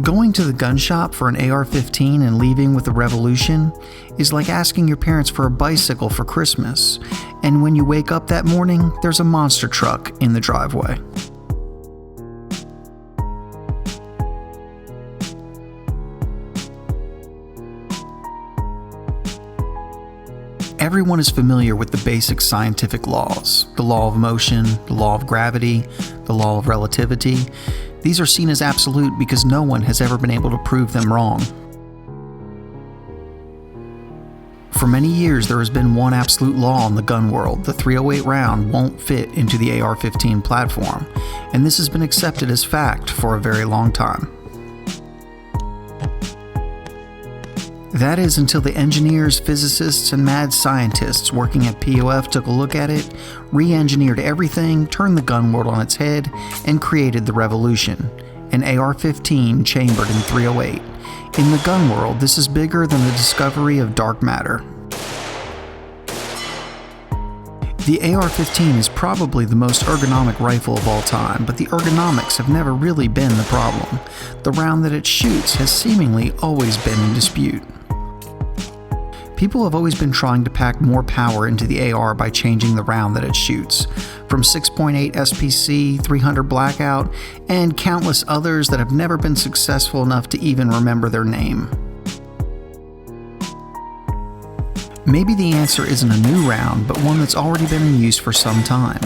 Going to the gun shop for an AR-15 and leaving with a Revolution is like asking your parents for a bicycle for Christmas, and when you wake up that morning, there's a monster truck in the driveway. Everyone is familiar with the basic scientific laws: the law of motion, the law of gravity, the law of relativity. These are seen as absolute because no one has ever been able to prove them wrong. For many years, there has been one absolute law in the gun world: the .308 round won't fit into the AR-15 platform, and this has been accepted as fact for a very long time. That is until the engineers, physicists, and mad scientists working at POF took a look at it, re-engineered everything, turned the gun world on its head, and created the Revolution, an AR-15 chambered in .308. In the gun world, this is bigger than the discovery of dark matter. The AR-15 is probably the most ergonomic rifle of all time, but the ergonomics have never really been the problem. The round that it shoots has seemingly always been in dispute. People have always been trying to pack more power into the AR by changing the round that it shoots, from 6.8 SPC, 300 Blackout, and countless others that have never been successful enough to even remember their name. Maybe the answer isn't a new round, but one that's already been in use for some time.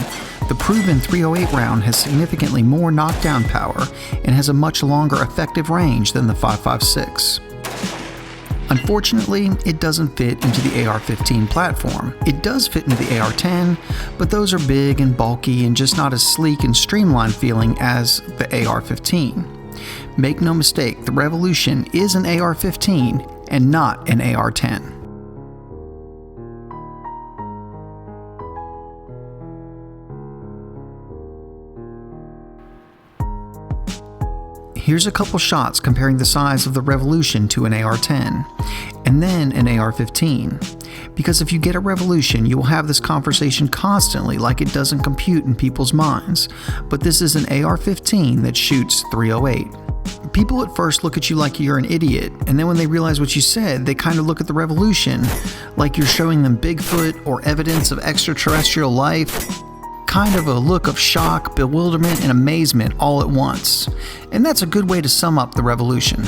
The proven .308 round has significantly more knockdown power and has a much longer effective range than the .556. Unfortunately, it doesn't fit into the AR-15 platform. It does fit into the AR-10, but those are big and bulky and just not as sleek and streamlined feeling as the AR-15. Make no mistake, the Revolution is an AR-15 and not an AR-10. Here's a couple shots comparing the size of the Revolution to an AR-10, and then an AR-15. Because if you get a Revolution, you will have this conversation constantly like it doesn't compute in people's minds, but this is an AR-15 that shoots .308. People at first look at you like you're an idiot, and then when they realize what you said, they kind of look at the Revolution like you're showing them Bigfoot or evidence of extraterrestrial life. Kind of a look of shock, bewilderment, and amazement all at once. And that's a good way to sum up the Revolution.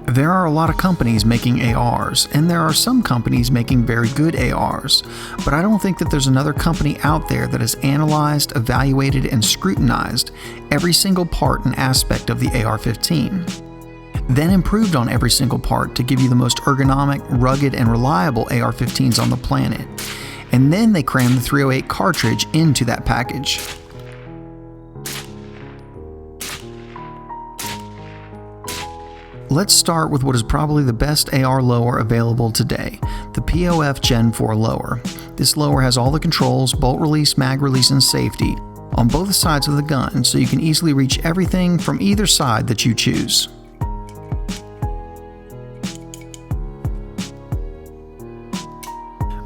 There are a lot of companies making ARs, and there are some companies making very good ARs, but I don't think that there's another company out there that has analyzed, evaluated, and scrutinized every single part and aspect of the AR-15. Then improved on every single part to give you the most ergonomic, rugged, and reliable AR-15s on the planet. And then they crammed the .308 cartridge into that package. Let's start with what is probably the best AR lower available today, the POF Gen 4 lower. This lower has all the controls, bolt release, mag release, and safety on both sides of the gun, so you can easily reach everything from either side that you choose.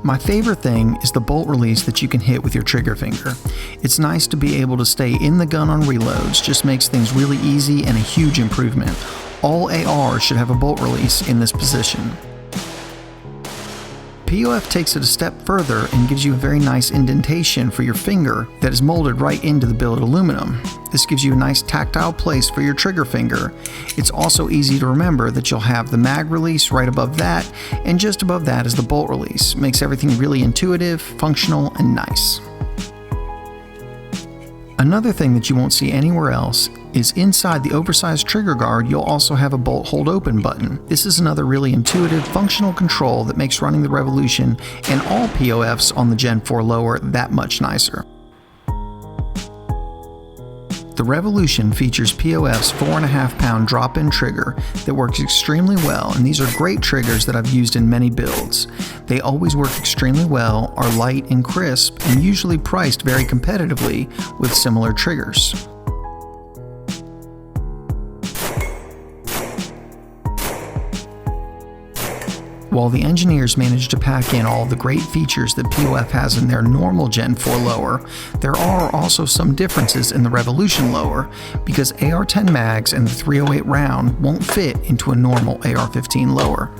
My favorite thing is the bolt release that you can hit with your trigger finger. It's nice to be able to stay in the gun on reloads, just makes things really easy and a huge improvement. All ARs should have a bolt release in this position. POF takes it a step further and gives you a very nice indentation for your finger that is molded right into the billet aluminum. This gives you a nice tactile place for your trigger finger. It's also easy to remember that you'll have the mag release right above that, and just above that is the bolt release. Makes everything really intuitive, functional, and nice. Another thing that you won't see anywhere else is inside the oversized trigger guard, you'll also have a bolt hold open button. This is another really intuitive, functional control that makes running the Revolution and all POFs on the Gen 4 lower that much nicer. The Revolution features POF's 4.5-pound drop-in trigger that works extremely well, and these are great triggers that I've used in many builds. They always work extremely well, are light and crisp, and usually priced very competitively with similar triggers. While the engineers managed to pack in all the great features that POF has in their normal Gen 4 lower, there are also some differences in the Revolution lower, because AR-10 mags and the 308 round won't fit into a normal AR-15 lower.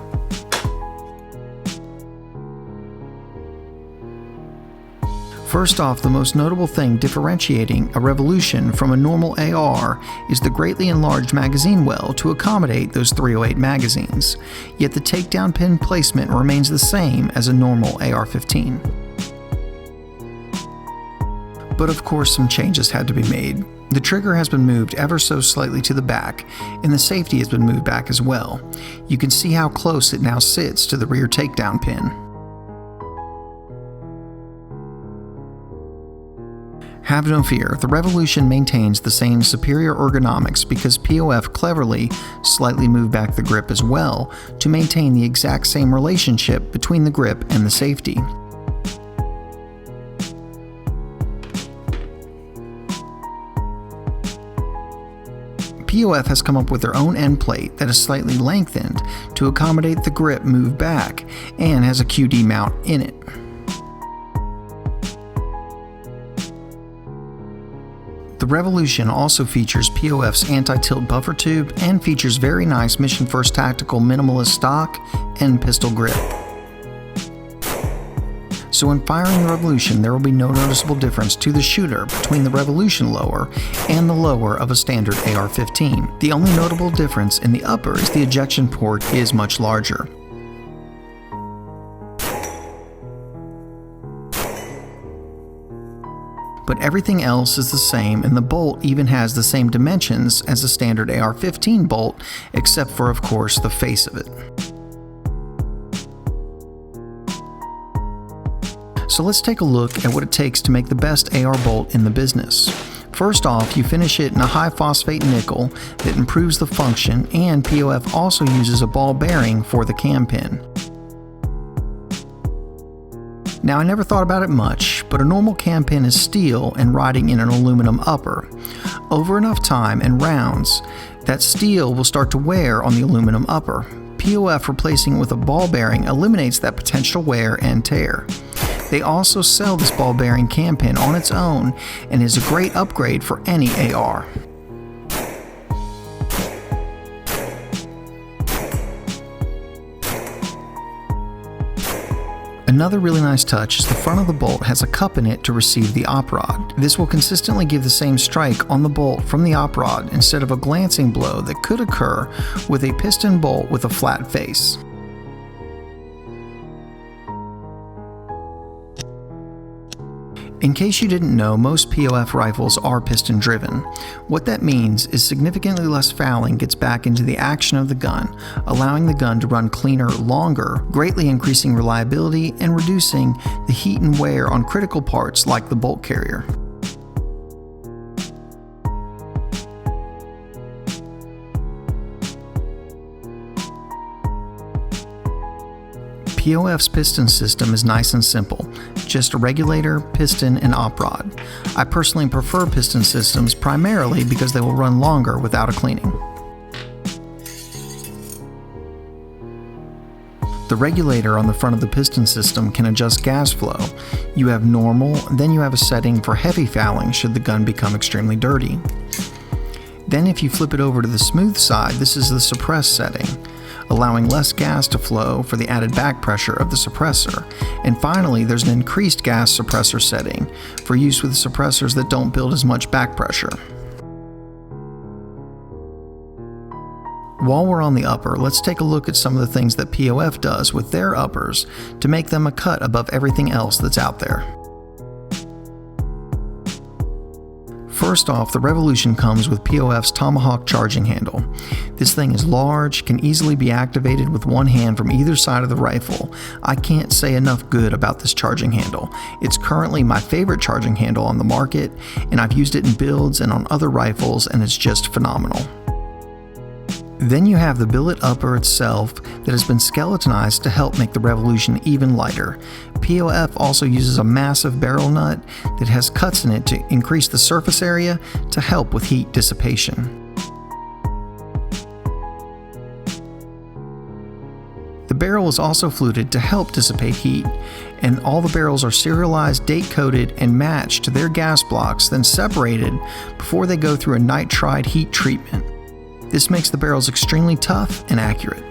First off, the most notable thing differentiating a Revolution from a normal AR is the greatly enlarged magazine well to accommodate those 308 magazines, yet the takedown pin placement remains the same as a normal AR-15. But of course some changes had to be made. The trigger has been moved ever so slightly to the back, and the safety has been moved back as well. You can see how close it now sits to the rear takedown pin. Have no fear, the Revolution maintains the same superior ergonomics because POF cleverly slightly moved back the grip as well to maintain the exact same relationship between the grip and the safety. POF has come up with their own end plate that is slightly lengthened to accommodate the grip moved back and has a QD mount in it. The Revolution also features POF's anti-tilt buffer tube and features very nice Mission First Tactical minimalist stock and pistol grip. So when firing the Revolution, there will be no noticeable difference to the shooter between the Revolution lower and the lower of a standard AR-15. The only notable difference in the upper is the ejection port is much larger. But everything else is the same, and the bolt even has the same dimensions as a standard AR-15 bolt, except for, of course, the face of it. So let's take a look at what it takes to make the best AR bolt in the business. First off, you finish it in a high phosphate nickel that improves the function, and POF also uses a ball bearing for the cam pin. Now, I never thought about it much, but a normal cam pin is steel and riding in an aluminum upper. Over enough time and rounds, that steel will start to wear on the aluminum upper. POF replacing it with a ball bearing eliminates that potential wear and tear. They also sell this ball bearing cam pin on its own and is a great upgrade for any AR. Another really nice touch is the front of the bolt has a cup in it to receive the op rod. This will consistently give the same strike on the bolt from the op rod instead of a glancing blow that could occur with a piston bolt with a flat face. In case you didn't know, most POF rifles are piston driven. What that means is significantly less fouling gets back into the action of the gun, allowing the gun to run cleaner longer, greatly increasing reliability and reducing the heat and wear on critical parts like the bolt carrier. POF's piston system is nice and simple, just a regulator, piston, and op rod. I personally prefer piston systems primarily because they will run longer without a cleaning. The regulator on the front of the piston system can adjust gas flow. You have normal, then you have a setting for heavy fouling should the gun become extremely dirty. Then if you flip it over to the smooth side, this is the suppress setting, allowing less gas to flow for the added back pressure of the suppressor. And finally, there's an increased gas suppressor setting for use with suppressors that don't build as much back pressure. While we're on the upper, let's take a look at some of the things that POF does with their uppers to make them a cut above everything else that's out there. First off, the Revolution comes with POF's Tomahawk charging handle. This thing is large, can easily be activated with one hand from either side of the rifle. I can't say enough good about this charging handle. It's currently my favorite charging handle on the market, and I've used it in builds and on other rifles, and it's just phenomenal. Then you have the billet upper itself that has been skeletonized to help make the Revolution even lighter. POF also uses a massive barrel nut that has cuts in it to increase the surface area to help with heat dissipation. The barrel is also fluted to help dissipate heat, and all the barrels are serialized, date-coded, and matched to their gas blocks, then separated before they go through a nitride heat treatment. This makes the barrels extremely tough and accurate.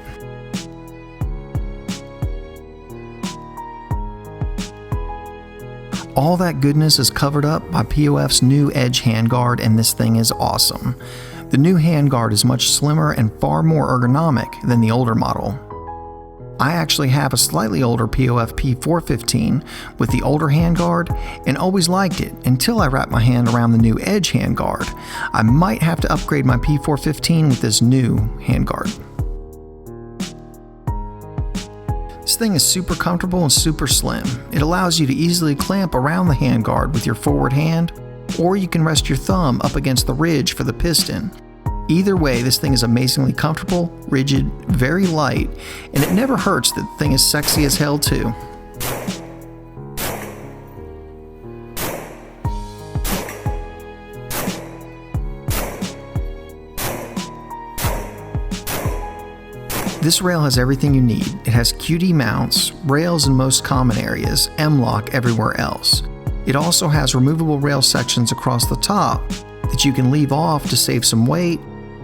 All that goodness is covered up by POF's new edge handguard, and this thing is awesome. The new handguard is much slimmer and far more ergonomic than the older model. I actually have a slightly older POF P415 with the older handguard and always liked it until I wrapped my hand around the new edge handguard. I might have to upgrade my P415 with this new handguard. This thing is super comfortable and super slim. It allows you to easily clamp around the handguard with your forward hand, or you can rest your thumb up against the ridge for the piston. Either way, this thing is amazingly comfortable, rigid, very light, and it never hurts that the thing is sexy as hell too. This rail has everything you need. It has QD mounts, rails in most common areas, M-lock everywhere else. It also has removable rail sections across the top that you can leave off to save some weight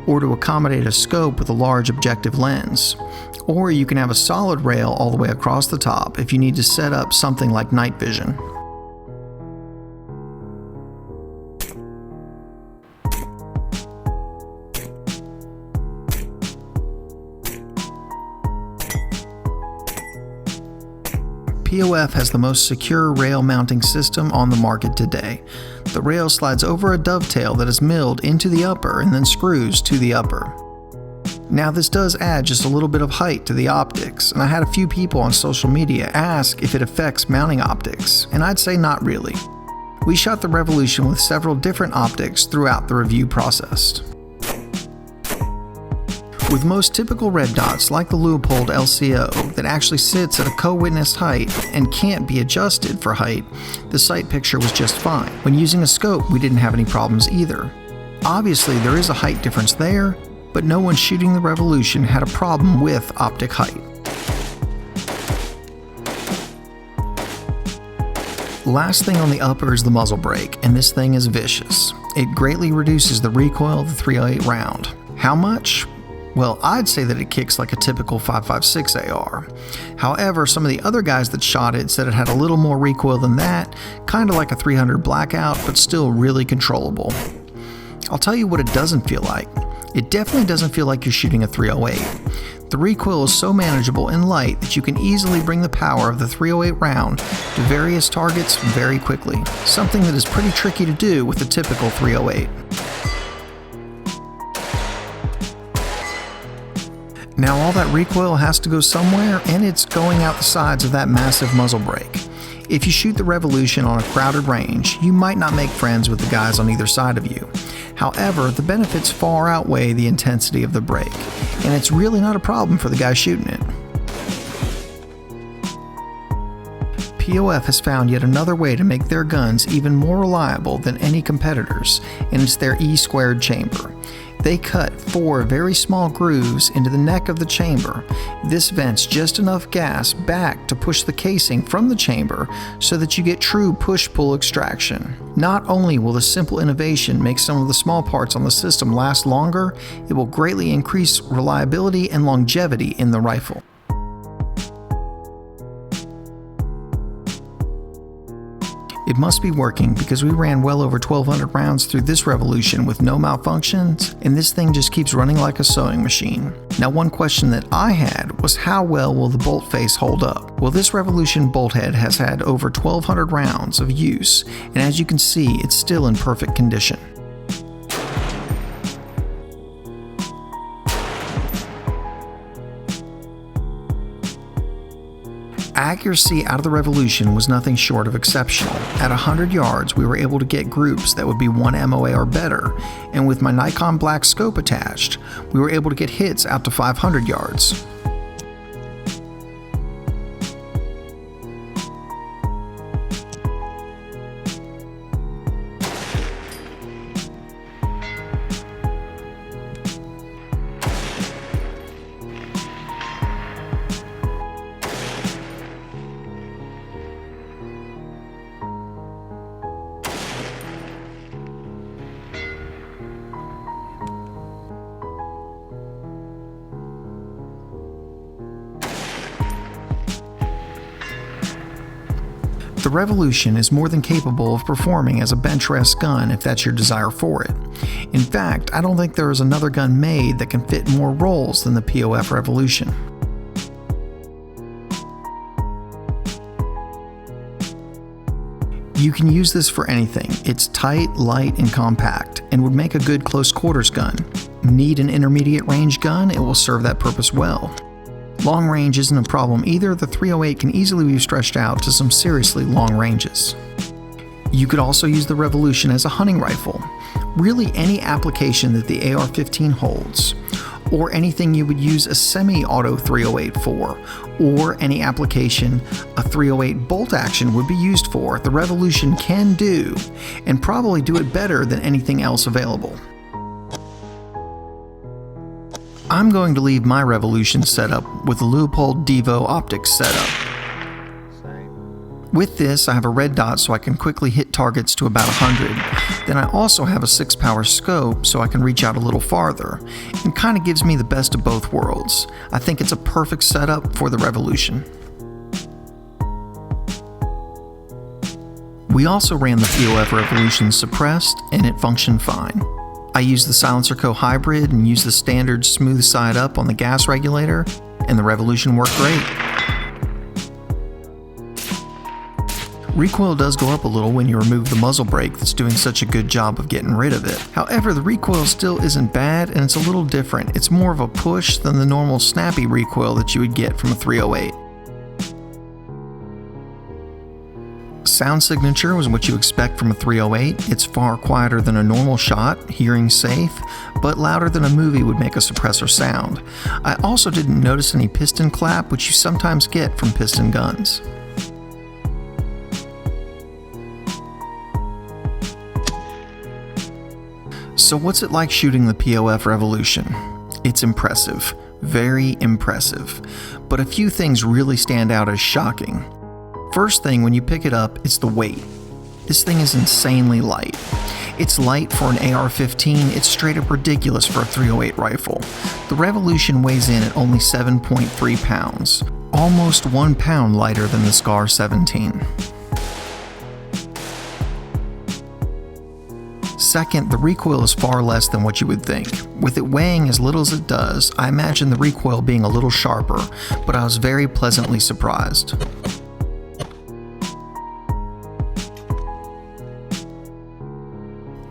or to accommodate a scope with a large objective lens. Or you can have a solid rail all the way across the top if you need to set up something like night vision. POF has the most secure rail mounting system on the market today. The rail slides over a dovetail that is milled into the upper and then screws to the upper. Now this does add just a little bit of height to the optics, and I had a few people on social media ask if it affects mounting optics, and I'd say not really. We shot the Revolution with several different optics throughout the review process. With most typical red dots like the Leupold LCO that actually sits at a co-witness height and can't be adjusted for height, the sight picture was just fine. When using a scope, we didn't have any problems either. Obviously there is a height difference there, but no one shooting the Revolution had a problem with optic height. Last thing on the upper is the muzzle brake, and this thing is vicious. It greatly reduces the recoil of the .308 round. How much? Well, I'd say that it kicks like a typical 5.56 AR. However, some of the other guys that shot it said it had a little more recoil than that, kind of like a 300 Blackout, but still really controllable. I'll tell you what it doesn't feel like. It definitely doesn't feel like you're shooting a .308. The recoil is so manageable and light that you can easily bring the power of the .308 round to various targets very quickly, something that is pretty tricky to do with the typical .308. Now all that recoil has to go somewhere, and it's going out the sides of that massive muzzle brake. If you shoot the Revolution on a crowded range, you might not make friends with the guys on either side of you. However, the benefits far outweigh the intensity of the brake, and it's really not a problem for the guy shooting it. POF has found yet another way to make their guns even more reliable than any competitors, and it's their E-squared chamber. They cut 4 very small grooves into the neck of the chamber. This vents just enough gas back to push the casing from the chamber so that you get true push-pull extraction. Not only will this simple innovation make some of the small parts on the system last longer, it will greatly increase reliability and longevity in the rifle. It must be working because we ran well over 1,200 rounds through this Revolution with no malfunctions, and this thing just keeps running like a sewing machine. Now one question that I had was how well will the bolt face hold up? Well, this Revolution bolt head has had over 1,200 rounds of use, and as you can see, it's still in perfect condition. Accuracy out of the Revolution was nothing short of exceptional. At 100 yards, we were able to get groups that would be 1 MOA or better, and with my Nikon black scope attached, we were able to get hits out to 500 yards. The Revolution is more than capable of performing as a bench rest gun if that's your desire for it. In fact, I don't think there is another gun made that can fit more roles than the POF Revolution. You can use this for anything. It's tight, light, and compact, and would make a good close quarters gun. Need an intermediate range gun? It will serve that purpose well. Long range isn't a problem either. The 308 can easily be stretched out to some seriously long ranges. You could also use the Revolution as a hunting rifle. Really any application that the AR-15 holds, or anything you would use a semi-auto 308 for, or any application a 308 bolt action would be used for, the Revolution can do, and probably do it better than anything else available. I'm going to leave my Revolution setup with the Leupold Devo optics setup. With this, I have a red dot so I can quickly hit targets to about 100. Then I also have a 6-power scope so I can reach out a little farther, and kind of gives me the best of both worlds. I think it's a perfect setup for the Revolution. We also ran the POF Revolution suppressed, and it functioned fine. I used the Silencer Co. Hybrid and used the standard smooth side up on the gas regulator, and the Revolution worked great. Recoil does go up a little when you remove the muzzle brake that's doing such a good job of getting rid of it. However, the recoil still isn't bad, and it's a little different. It's more of a push than the normal snappy recoil that you would get from a 308. Sound signature was what you expect from a 308. It's far quieter than a normal shot, hearing safe, but louder than a movie would make a suppressor sound. I also didn't notice any piston clap, which you sometimes get from piston guns. So what's it like shooting the POF Revolution? It's impressive, very impressive, but a few things really stand out as shocking. First thing, when you pick it up, it's the weight. This thing is insanely light. It's light for an AR-15, it's straight up ridiculous for a 308 rifle. The Revolution weighs in at only 7.3 pounds, almost 1 pound lighter than the Scar 17. Second, the recoil is far less than what you would think. With it weighing as little as it does, I imagine the recoil being a little sharper, but I was very pleasantly surprised.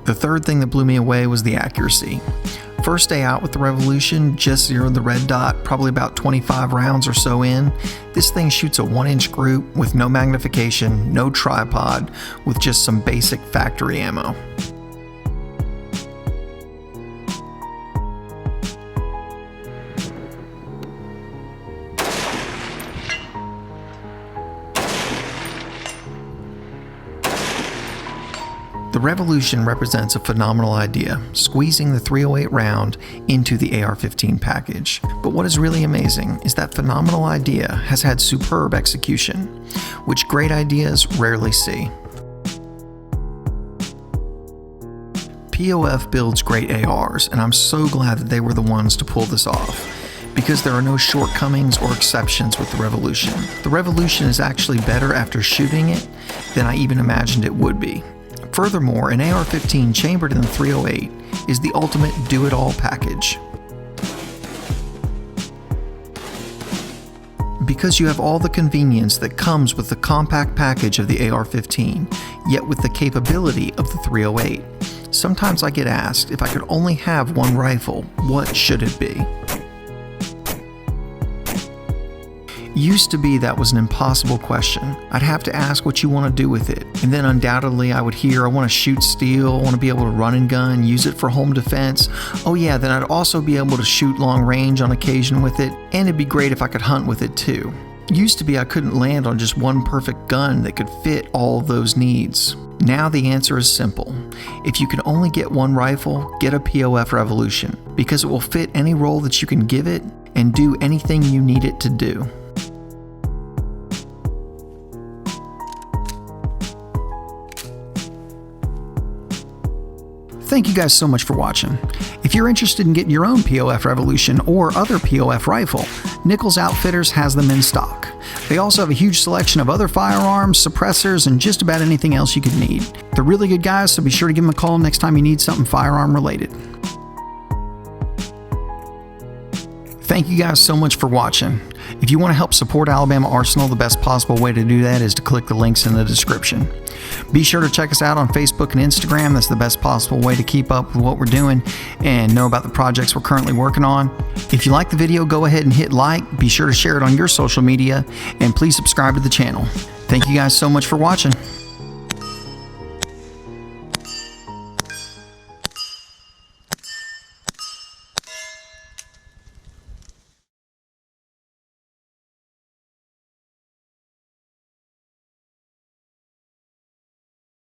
The third thing that blew me away was the accuracy. First day out with the Revolution, just zeroed the red dot, probably about 25 rounds or so in. This thing shoots a 1-inch group with no magnification, no tripod, with just some basic factory ammo. The Revolution represents a phenomenal idea, squeezing the 308 round into the AR-15 package. But what is really amazing is that phenomenal idea has had superb execution, which great ideas rarely see. POF builds great ARs, and I'm so glad that they were the ones to pull this off, because there are no shortcomings or exceptions with the Revolution. The Revolution is actually better after shooting it than I even imagined it would be. Furthermore, an AR-15 chambered in the 308 is the ultimate do-it-all package. Because you have all the convenience that comes with the compact package of the AR-15, yet with the capability of the 308. Sometimes I get asked, if I could only have one rifle, what should it be? Used to be that was an impossible question. I'd have to ask what you want to do with it, and then undoubtedly I would hear I want to shoot steel, I want to be able to run and gun, use it for home defense. Oh yeah, then I'd also be able to shoot long range on occasion with it, and it'd be great if I could hunt with it too. Used to be I couldn't land on just one perfect gun that could fit all of those needs. Now the answer is simple. If you can only get one rifle, get a POF Revolution, because it will fit any role that you can give it and do anything you need it to do. Thank you guys so much for watching. If you're interested in getting your own POF Revolution or other POF rifle, Nichols Outfitters has them in stock. They also have a huge selection of other firearms, suppressors, and just about anything else you could need. They're really good guys, so be sure to give them a call next time you need something firearm related. Thank you guys so much for watching. If you want to help support Alabama Arsenal, the best possible way to do that is to click the links in the description. Be sure to check us out on Facebook and Instagram. That's the best possible way to keep up with what we're doing and know about the projects we're currently working on. If you like the video, go ahead and hit like. Be sure to share it on your social media, and please subscribe to the channel. Thank you guys so much for watching.